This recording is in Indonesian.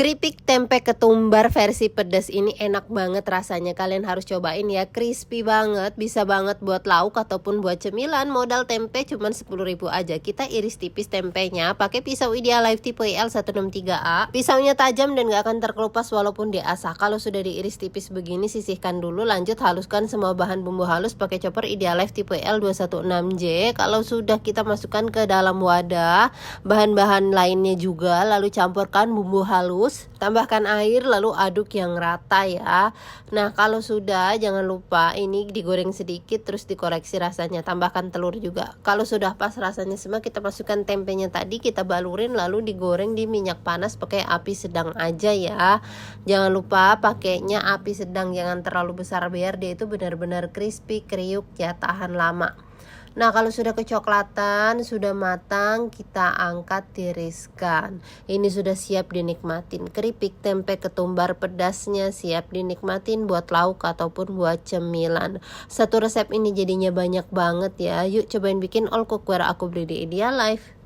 Keripik tempe ketumbar versi pedas ini enak banget rasanya, kalian harus cobain ya. Crispy banget, bisa banget buat lauk ataupun buat cemilan. Modal tempe cuman 10.000 aja. Kita iris tipis tempenya pakai pisau Idealife tipe IL163A. Pisaunya tajam dan gak akan terkelupas walaupun diasah. Kalau sudah diiris tipis begini, sisihkan dulu, lanjut haluskan semua bahan bumbu halus pakai chopper Idealife tipe L216J. Kalau sudah kita masukkan ke dalam wadah bahan-bahan lainnya juga, lalu campurkan bumbu halus, tambahkan air, lalu aduk yang rata ya. Nah kalau sudah, jangan lupa ini digoreng sedikit terus dikoreksi rasanya, tambahkan telur juga. Kalau sudah pas rasanya semua, kita masukkan tempenya tadi, kita balurin lalu digoreng di minyak panas pakai api sedang aja ya. Jangan lupa pakainya api sedang, jangan terlalu besar biar dia itu benar-benar crispy, kriuk ya, tahan lama. Nah kalau sudah kecoklatan, sudah matang, kita angkat, tiriskan. Ini sudah siap dinikmatin. Keripik tempe ketumbar pedasnya siap dinikmatin buat lauk ataupun buat cemilan. Satu resep ini jadinya banyak banget ya. Yuk cobain bikin all cookware aku beli di Idealife.